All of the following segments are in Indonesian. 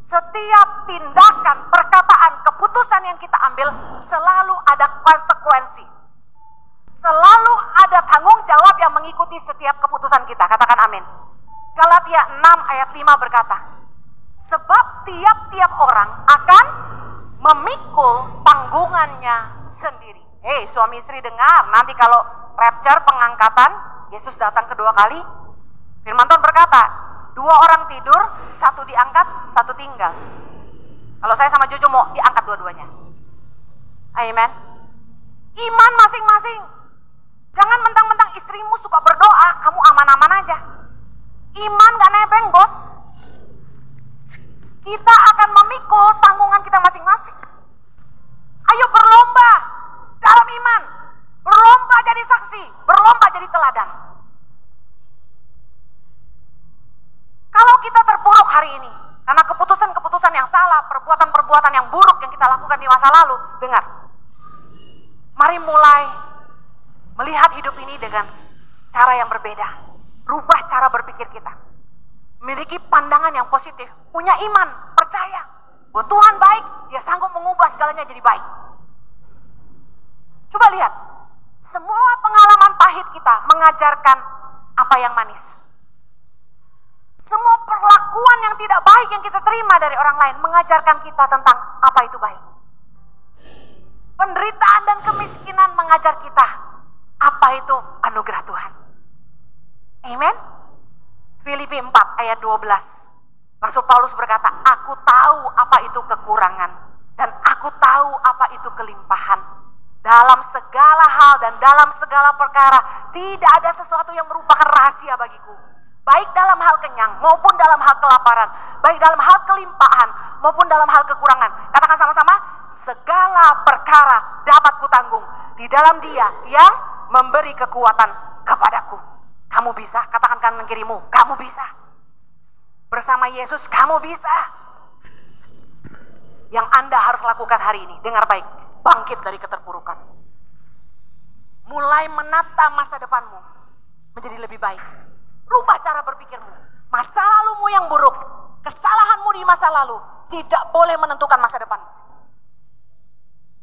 Setiap tindakan, perkataan, keputusan yang kita ambil selalu ada konsekuensi. Selalu ada tanggung jawab yang mengikuti setiap keputusan kita. Katakan amin. Galatia 6 ayat 5 berkata, sebab tiap-tiap orang akan memikul tanggungannya sendiri. Hei suami istri dengar, nanti kalau rapture pengangkatan, Yesus datang kedua kali, firman Tuhan berkata, 2 orang tidur, 1 diangkat, 1 tinggal. Kalau saya sama Jojo mau diangkat dua-duanya. Amen. Iman masing-masing. Jangan mentang-mentang istrimu suka berdoa, kamu aman-aman aja. Iman gak nebeng, bos. Kita akan memikul tanggungan kita masing-masing. Ayo berlomba dalam iman. Berlomba jadi saksi, berlomba jadi teladan. Kalau kita terpuruk hari ini, karena keputusan-keputusan yang salah, perbuatan-perbuatan yang buruk yang kita lakukan di masa lalu, dengar. Mari mulai melihat hidup ini dengan cara yang berbeda. Rubah cara berpikir kita. Memiliki pandangan yang positif, punya iman, percaya bahwa Tuhan baik, Dia sanggup mengubah segalanya jadi baik. Coba lihat, semua pengalaman pahit kita mengajarkan apa yang manis. Semua perlakuan yang tidak baik yang kita terima dari orang lain mengajarkan kita tentang apa itu baik. Penderitaan dan kemiskinan mengajar kita apa itu anugerah Tuhan. Amen. Filipi 4 ayat 12. Rasul Paulus berkata, aku tahu apa itu kekurangan dan aku tahu apa itu kelimpahan. Dalam segala hal dan dalam segala perkara tidak ada sesuatu yang merupakan rahasia bagiku. Baik dalam hal kenyang maupun dalam hal kelaparan, baik dalam hal kelimpahan maupun dalam hal kekurangan. Katakan sama-sama, segala perkara dapat kutanggung di dalam Dia yang memberi kekuatan kepadaku. Kamu bisa, katakan kanan kirimu, kamu bisa. Bersama Yesus kamu bisa. Yang Anda harus lakukan hari ini, dengar baik, bangkit dari keterpurukan. Mulai menata masa depanmu menjadi lebih baik. Rubah cara berpikirmu. Masa lalumu yang buruk, kesalahanmu di masa lalu tidak boleh menentukan masa depan.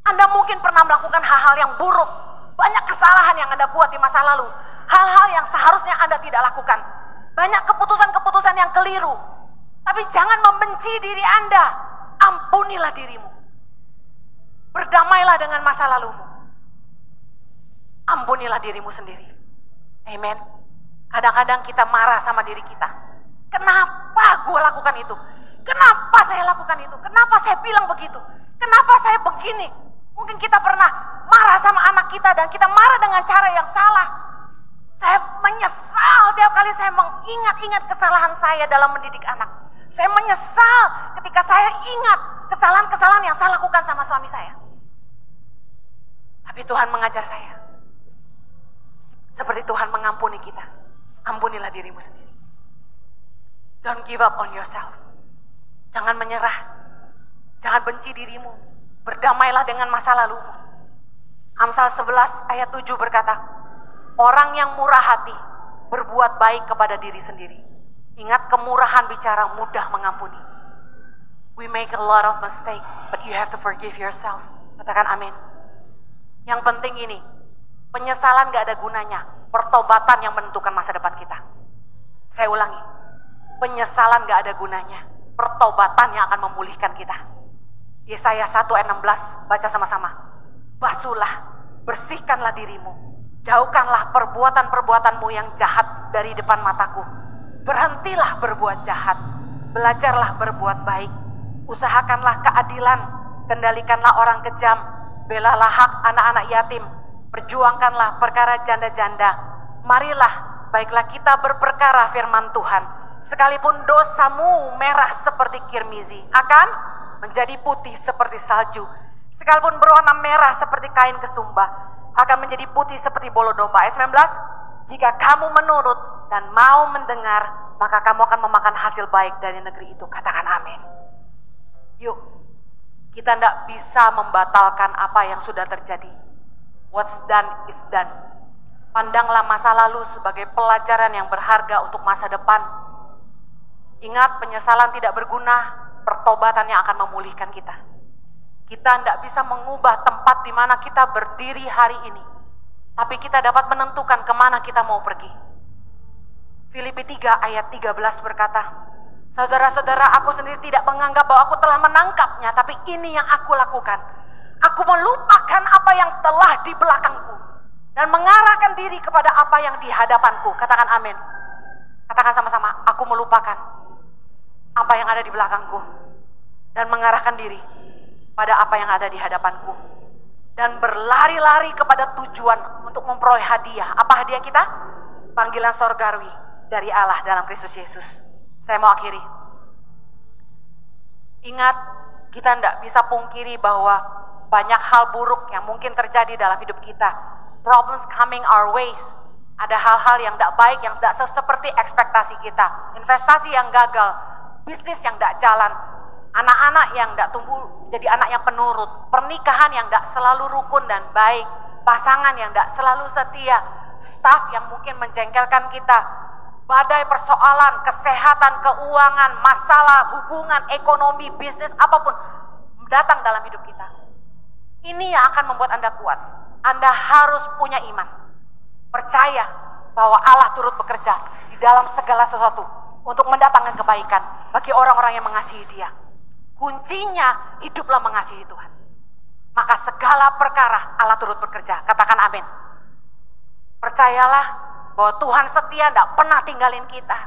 Anda mungkin pernah melakukan hal-hal yang buruk. Banyak kesalahan yang Anda buat di masa lalu. Hal-hal yang seharusnya Anda tidak lakukan. Banyak keputusan-keputusan yang keliru. Tapi jangan membenci diri Anda. Ampunilah dirimu. Berdamailah dengan masa lalumu. Ampunilah dirimu sendiri. Amen. Kadang-kadang kita marah sama diri kita. Kenapa gue lakukan itu? Kenapa saya lakukan itu? Kenapa saya bilang begitu? Kenapa saya begini? Mungkin kita pernah marah sama anak kita dan kita marah dengan cara yang salah. Saya menyesal tiap kali saya mengingat-ingat kesalahan saya dalam mendidik anak. Saya menyesal ketika saya ingat kesalahan-kesalahan yang saya lakukan sama suami saya. Tapi Tuhan mengajar saya. Seperti Tuhan mengampuni kita. Ampunilah dirimu sendiri. Don't give up on yourself. Jangan menyerah. Jangan benci dirimu. Berdamailah dengan masa lalumu. Amsal 11 ayat 7 berkata, orang yang murah hati berbuat baik kepada diri sendiri. Ingat, kemurahan bicara mudah mengampuni. We make a lot of mistake, but you have to forgive yourself. Katakan amin. Yang penting ini, penyesalan gak ada gunanya. Pertobatan yang menentukan masa depan kita. Saya ulangi, penyesalan gak ada gunanya. Pertobatan yang akan memulihkan kita. Yesaya 1 ayat 16, baca sama-sama. Basuhlah, bersihkanlah dirimu. Jauhkanlah perbuatan-perbuatanmu yang jahat dari depan mataku. Berhentilah berbuat jahat. Belajarlah berbuat baik. Usahakanlah keadilan. Kendalikanlah orang kejam. Belalah hak anak-anak yatim. Perjuangkanlah perkara janda-janda. Marilah, baiklah kita berperkara firman Tuhan. Sekalipun dosamu merah seperti kirmizi, akan menjadi putih seperti salju. Sekalipun berwarna merah seperti kain kesumba, akan menjadi putih seperti bolo domba. Ayat 19, jika kamu menurut dan mau mendengar, maka kamu akan memakan hasil baik dari negeri itu. Katakan amin. Yuk, kita tidak bisa membatalkan apa yang sudah terjadi. What's done is done. Pandanglah masa lalu sebagai pelajaran yang berharga untuk masa depan. Ingat, penyesalan tidak berguna pertobatan yang akan memulihkan kita. Kita tidak bisa mengubah tempat di mana kita berdiri hari ini, tapi kita dapat menentukan kemana kita mau pergi. Filipi 3 ayat 13 berkata, saudara-saudara, aku sendiri tidak menganggap bahwa aku telah menangkapnya, tapi ini yang aku lakukan. Aku melupakan apa yang telah di belakangku dan mengarahkan diri kepada apa yang di hadapanku. Katakan amin. Katakan sama-sama, aku melupakan apa yang ada di belakangku dan mengarahkan diri pada apa yang ada di hadapanku, dan berlari-lari kepada tujuan untuk memperoleh hadiah. Apa hadiah kita? Panggilan sorgawi dari Allah dalam Kristus Yesus. Saya mau akhiri. Ingat, kita tidak bisa pungkiri bahwa banyak hal buruk yang mungkin terjadi dalam hidup kita. Problems coming our ways. Ada hal-hal yang tidak baik, yang tidak seperti ekspektasi kita. Investasi yang gagal, bisnis yang tidak jalan, anak-anak yang tidak tumbuh jadi anak yang penurut, pernikahan yang tidak selalu rukun dan baik, pasangan yang tidak selalu setia, staf yang mungkin menjengkelkan kita, badai persoalan, kesehatan, keuangan, masalah, hubungan, ekonomi, bisnis, apapun datang dalam hidup kita. Ini yang akan membuat Anda kuat. Anda harus punya iman, percaya bahwa Allah turut bekerja di dalam segala sesuatu untuk mendatangkan kebaikan bagi orang-orang yang mengasihi Dia. Kuncinya, hiduplah mengasihi Tuhan. Maka segala perkara Allah turut bekerja. Katakan amin. Percayalah bahwa Tuhan setia, tidak pernah tinggalin kita.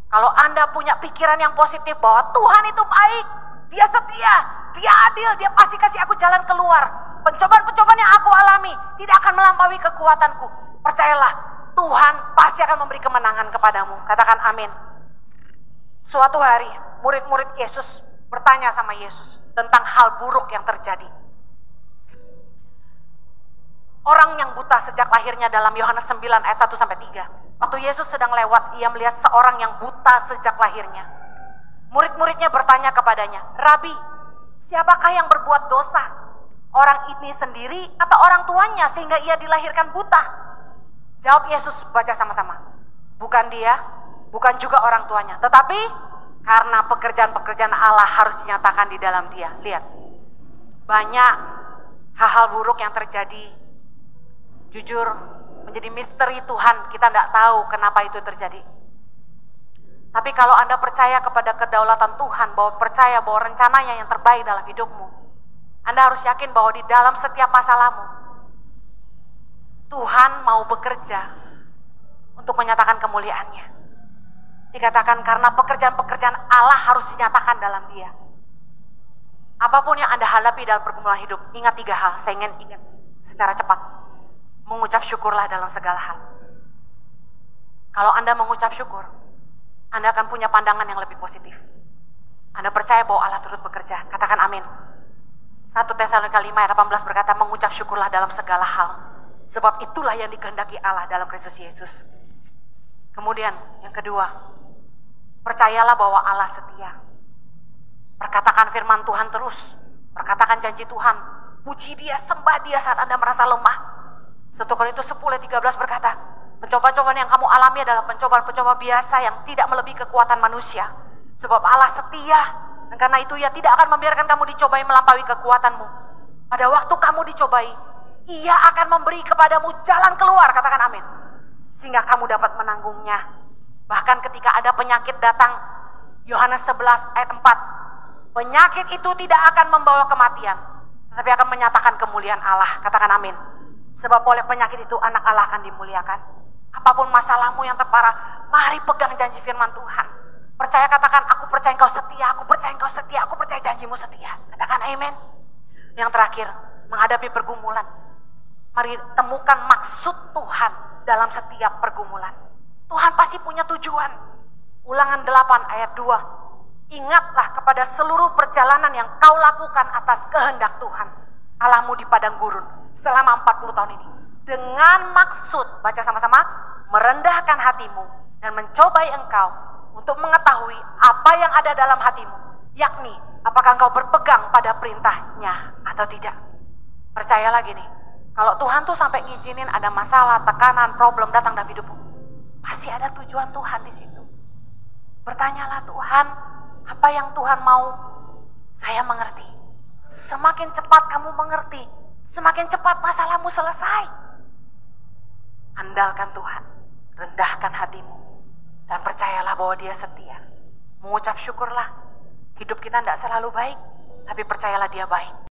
Kalau Anda punya pikiran yang positif bahwa Tuhan itu baik, Dia setia, Dia adil, Dia pasti kasih aku jalan keluar. Pencobaan-pencobaan yang aku alami tidak akan melampaui kekuatanku. Percayalah, Tuhan pasti akan memberi kemenangan kepadamu. Katakan amin. Suatu hari, murid-murid Yesus bertanya sama Yesus tentang hal buruk yang terjadi. Orang yang buta sejak lahirnya dalam Yohanes 9 ayat 1-3. Waktu Yesus sedang lewat, ia melihat seorang yang buta sejak lahirnya. Murid-muridnya bertanya kepadanya, Rabi, siapakah yang berbuat dosa? Orang ini sendiri atau orang tuanya sehingga ia dilahirkan buta? Jawab Yesus, baca sama-sama. Bukan dia, bukan juga orang tuanya, tetapi karena pekerjaan-pekerjaan Allah harus dinyatakan di dalam dia. Lihat, banyak hal-hal buruk yang terjadi. Jujur, menjadi misteri Tuhan, kita tidak tahu kenapa itu terjadi. Tapi kalau Anda percaya kepada kedaulatan Tuhan, bahwa percaya bahwa rencananya yang terbaik dalam hidupmu, Anda harus yakin bahwa di dalam setiap masalahmu, Tuhan mau bekerja untuk menyatakan kemuliaannya. Dikatakan karena pekerjaan-pekerjaan Allah harus dinyatakan dalam dia. Apapun yang Anda hadapi dalam pergumulan hidup, ingat 3 hal. Saya ingin ingat secara cepat. Mengucap syukurlah dalam segala hal. Kalau Anda mengucap syukur, Anda akan punya pandangan yang lebih positif. Anda percaya bahwa Allah turut bekerja. Katakan amin. 1 Tesalonika 5 ayat 18 berkata, mengucap syukurlah dalam segala hal. Sebab itulah yang dikehendaki Allah dalam Kristus Yesus. Kemudian yang kedua, percayalah bahwa Allah setia. Perkatakan firman Tuhan terus. Perkatakan janji Tuhan. Puji Dia, sembah Dia saat Anda merasa lemah. 1 Korintus 10 ayat 13 berkata, pencobaan-pencobaan yang kamu alami adalah pencobaan-pencobaan biasa yang tidak melebihi kekuatan manusia. Sebab Allah setia, dan karena itu Ia tidak akan membiarkan kamu dicobai melampaui kekuatanmu. Pada waktu kamu dicobai, Ia akan memberi kepadamu jalan keluar. Katakan amin. Sehingga kamu dapat menanggungnya. Bahkan ketika ada penyakit datang, Yohanes 11 ayat 4, penyakit itu tidak akan membawa kematian, tetapi akan menyatakan kemuliaan Allah. Katakan amin. Sebab oleh penyakit itu anak Allah akan dimuliakan. Apapun masalahmu yang terparah, mari pegang janji firman Tuhan. Percaya, katakan, aku percaya Engkau setia, aku percaya Engkau setia, aku percaya janjimu setia. Katakan amin. Yang terakhir, menghadapi pergumulan, mari temukan maksud Tuhan dalam setiap pergumulan. Tuhan pasti punya tujuan. Ulangan 8 ayat 2. Ingatlah kepada seluruh perjalanan yang kau lakukan atas kehendak Tuhan Allahmu di padang gurun selama 40 tahun ini. Dengan maksud, baca sama-sama, merendahkan hatimu dan mencobai engkau untuk mengetahui apa yang ada dalam hatimu. Yakni, apakah engkau berpegang pada perintahnya atau tidak. Percayalah gini, kalau Tuhan tuh sampai ngizinin ada masalah, tekanan, problem datang dalam hidupmu, pasti ada tujuan Tuhan di situ. Bertanyalah, Tuhan, apa yang Tuhan mau Saya mengerti. Semakin cepat kamu mengerti, semakin cepat masalahmu selesai. Andalkan Tuhan, rendahkan hatimu, dan percayalah bahwa Dia setia. Mengucap syukurlah. Hidup kita tidak selalu baik, tapi percayalah Dia baik.